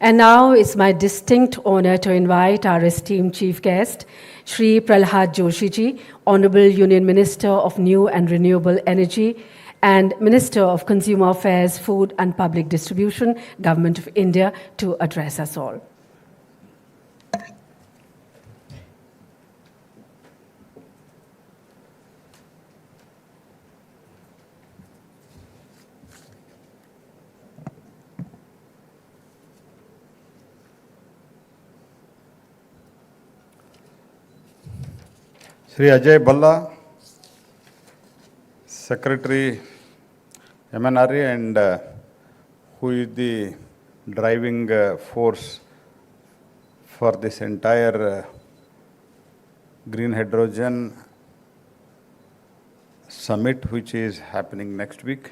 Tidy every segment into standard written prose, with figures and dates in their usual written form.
And now it's my distinct honor to invite our esteemed chief guest, Shri Pralhad Joshi ji, Honorable Union Minister of New and Renewable Energy and Minister of Consumer Affairs, Food and Public Distribution, Government of India, to address us all. Shri Ajay Balla, Secretary MNRE and who is the driving force for this entire green hydrogen summit which is happening next week.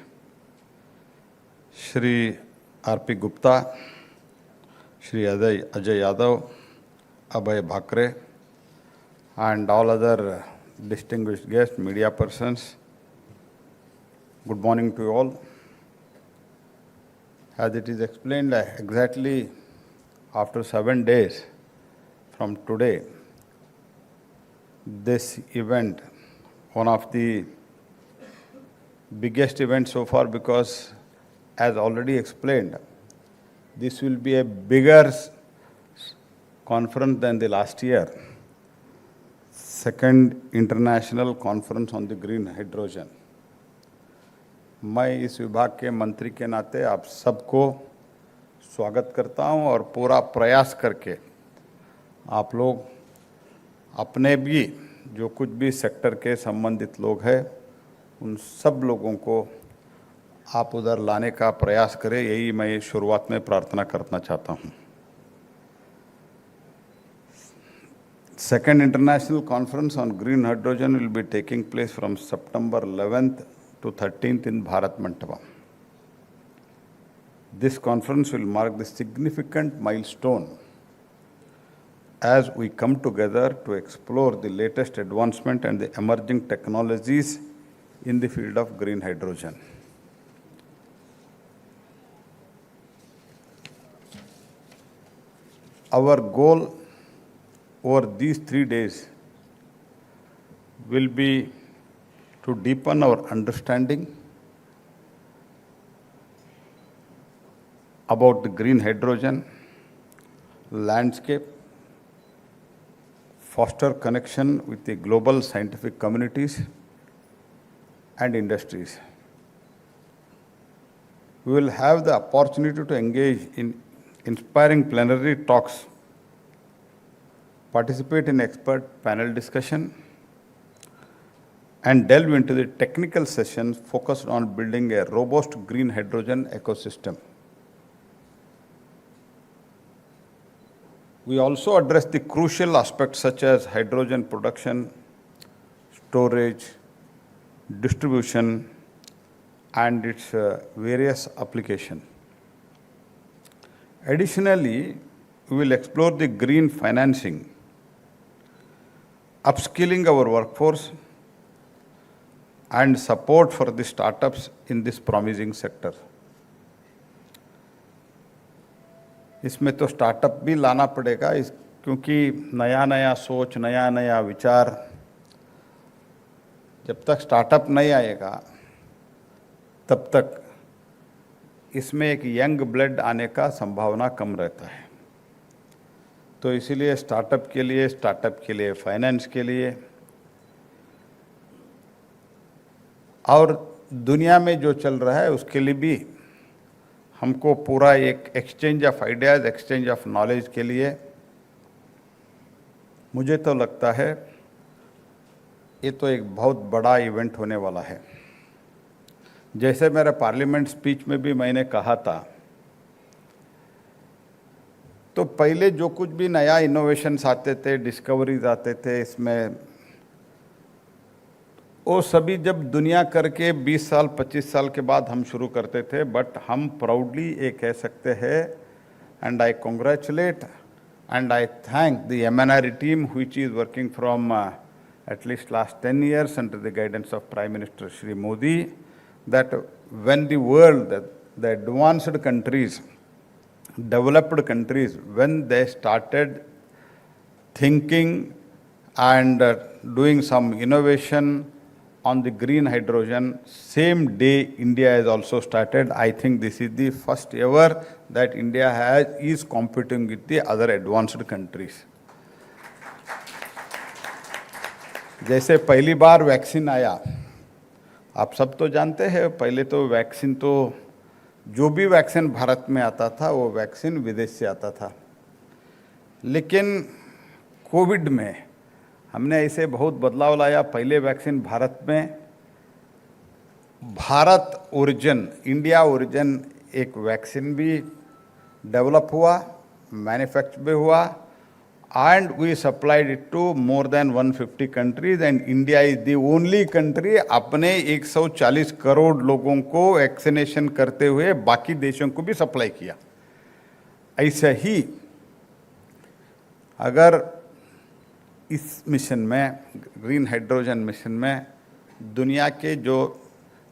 Shri R.P. Gupta, Shri Ajay Yadav, Abhay Bhakre, and all other distinguished guests, media persons. Good morning to you all. As it is explained, exactly after 7 days from today, this event, one of the biggest events so far, because as already explained, this will be a bigger conference than the last year. Second International Conference on the Green Hydrogen. मैं इस विभाग के मंत्री के नाते आप सबको स्वागत करता हूं और पूरा प्रयास करके आप लोग अपने भी जो कुछ भी सेक्टर के संबंधित लोग हैं उन सब लोगों को आप उधर लाने का प्रयास करें, यही मैं शुरुआत में प्रार्थना करना चाहता हूं। Second International Conference on Green Hydrogen will be taking place from September 11th to 13th in Bharat Mandapa. This conference will mark the significant milestone as we come together to explore the latest advancement and the emerging technologies in the field of green hydrogen. Our goal over these 3 days will be to deepen our understanding about the green hydrogen landscape, foster connection with the global scientific communities and industries. We will have the opportunity to engage in inspiring plenary talks, participate in expert panel discussion, and delve into the technical sessions focused on building a robust green hydrogen ecosystem. We also address the crucial aspects such as hydrogen production, storage, distribution, and its various applications. Additionally, we will explore the green financing, upskilling our workforce, and support for the startups in this promising sector. इसमें तो startup भी लाना पड़ेगा क्योंकि नया नया सोच, नया नया विचार, जब तक स्टार्टअप नहीं आएगा तब तक इसमें एक यंग ब्लड आने का संभावना कम रहता है। तो इसीलिए स्टार्टअप के लिए फाइनेंस के लिए और दुनिया में जो चल रहा है उसके लिए भी हमको पूरा एक exchange of ideas, exchange of knowledge के लिए मुझे तो लगता है ये तो एक बहुत बड़ा इवेंट होने वाला है। जैसे मेरे पार्लियामेंट स्पीच में भी मैंने कहा था, तो पहले जो कुछ भी नया इनोवेशंस आते थे, डिस्कवरीज आते थे, इसमें वो सभी जब दुनिया करके 20 साल 25 साल के बाद हम शुरू करते थे, बट हम प्राउडली ये कह सकते हैं, and I congratulate and I thank the MNRE team which is working from at least last 10 years under the guidance of Prime Minister Shri Modi, that when the world, the advanced countries developed countries, when they started thinking and doing some innovation on the green hydrogen, same day India has also started. I think this is the first ever that India is competing with the other advanced countries. जैसे पहली बार vaccine आया, आप सब तो जानते हैं, पहले तो वैक्सीन तो जो भी वैक्सीन भारत में आता था वो वैक्सीन विदेश से आता था। लेकिन कोविड में हमने ऐसे बहुत बदलाव लाया। पहले वैक्सीन भारत में भारत ओरिजिन, इंडिया ओरिजिन एक वैक्सीन भी डेवलप हुआ, मैन्युफैक्चर भी हुआ, and we supplied it to more than 150 countries, and India is the only country अपने 140 करोड़ लोगों को वैक्सीनेशन करते हुए बाकी देशों को भी सप्लाई किया। ऐसा ही अगर इस मिशन में, ग्रीन हाइड्रोजन मिशन में, दुनिया के जो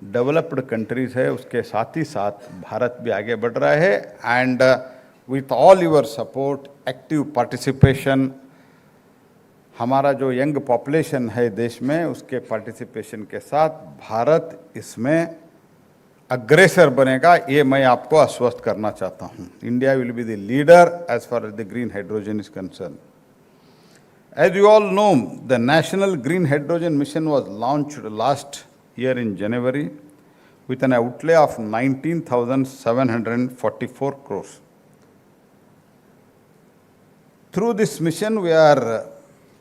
डेवलप्ड कंट्रीज है उसके साथ ही साथ भारत भी आगे बढ़ रहा है। And with all your support, active participation, हमारा जो यंग पॉपुलेशन है देश में उसके पार्टिसिपेशन के साथ भारत इसमें अग्रेसर बनेगा, ये मैं आपको आश्वस्त करना चाहता हूँ। India will be the leader as far as the green hydrogen is concern. As you all know, the National Green Hydrogen Mission was launched last year in January with an outlay of 19,744 crores. Through this mission, we are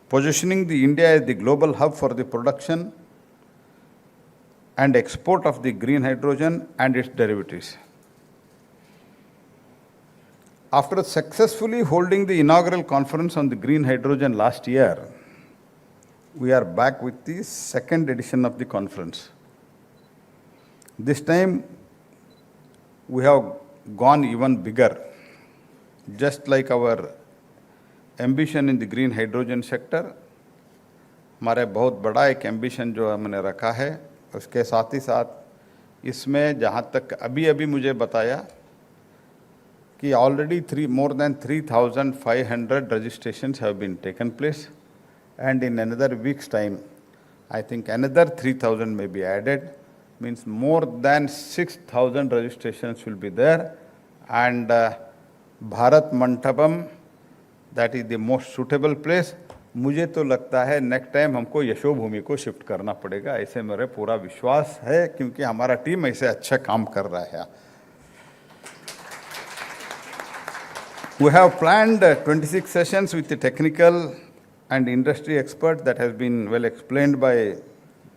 positioning the India as the global hub for the production and export of the green hydrogen and its derivatives. After successfully holding the inaugural conference on the green hydrogen last year, we are back with the second edition of the conference. This time, we have gone even bigger. Just like our ambition in the green hydrogen sector, हमारे बहुत बड़ा एक ambition जो हमने रखा है, उसके साथ ही साथ इसमें जहाँ तक अभी मुझे बताया कि already more than 3,500 registrations have been taken place, and in another week's time, I think another 3,000 may be added, means more than 6,000 registrations will be there, and Bharat Mandapam, that is the most suitable place. मुझे तो लगता है next time हमको यशोभूमि को shift करना पड़ेगा, ऐसे मेरे पूरा विश्वास है, क्योंकि हमारा टीम ऐसे अच्छा काम कर रहा है। We have planned 26 sessions with the technical and industry experts that has been well explained by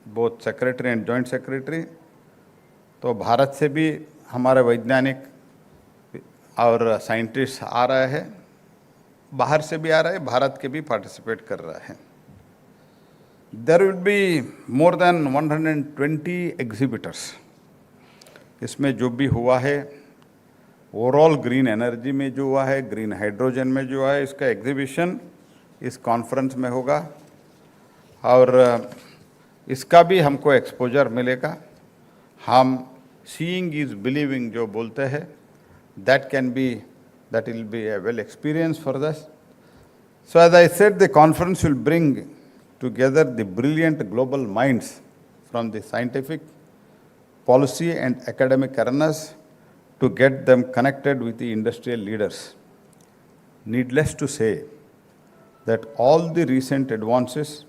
both secretary and joint secretary. तो भारत से भी हमारे वैज्ञानिक और साइंटिस्ट आ रहे हैं, बाहर से भी आ रहे हैं, भारत के भी पार्टिसिपेट कर रहे हैं। There will be more than 120 exhibitors. इसमें जो भी हुआ है, ओवरऑल ग्रीन एनर्जी में जो हुआ है, ग्रीन हाइड्रोजन में जो है, इसका एग्जीबिशन इस कॉन्फ्रेंस में होगा, और इसका भी हमको एक्सपोजर मिलेगा। हम सीइंग इज बिलीविंग जो बोलते हैं, that will be a well experience for us. So as I said, the conference will bring together the brilliant global minds from the scientific, policy and academic arenas to get them connected with the industrial leaders. Needless to say that all the recent advances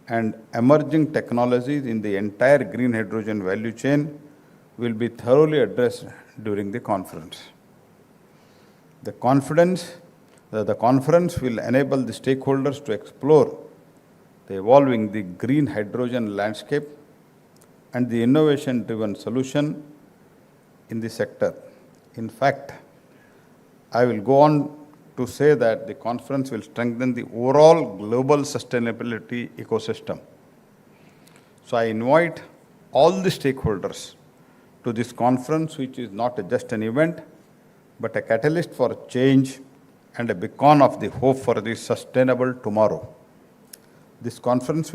and emerging technologies in the entire green hydrogen value chain will be thoroughly addressed during the conference. The conference will enable the stakeholders to explore the evolving the green hydrogen landscape and the innovation-driven solution in the sector. In fact, I will go on to say that the conference will strengthen the overall global sustainability ecosystem. So I invite all the stakeholders to this conference, which is not just an event, but a catalyst for change and a beacon of the hope for the sustainable tomorrow. This conference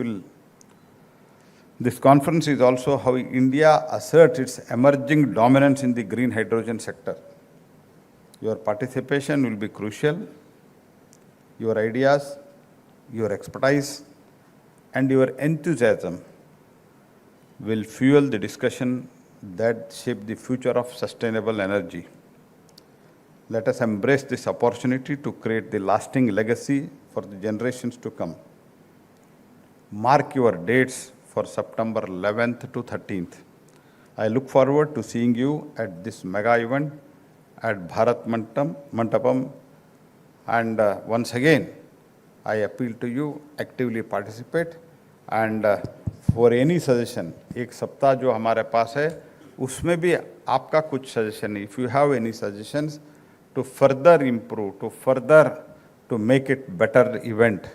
is also how India asserts its emerging dominance in the green hydrogen sector. Your participation will be crucial. Your ideas, your expertise, and your enthusiasm will fuel the discussion that shape the future of sustainable energy. Let us embrace this opportunity to create the lasting legacy for the generations to come. Mark your dates for September 11th to 13th. I look forward to seeing you at this mega event at Bharat Mantapam. And once again, I appeal to you, actively participate. And for any suggestion, एक सप्ताह जो हमारे पास है, उसमें भी आपका कुछ suggestion, if you have any suggestions to further improve, to make it better event,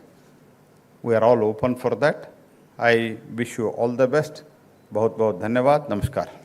we are all open for that. I wish you all the best. बहुत बहुत धन्यवाद. नमस्कार.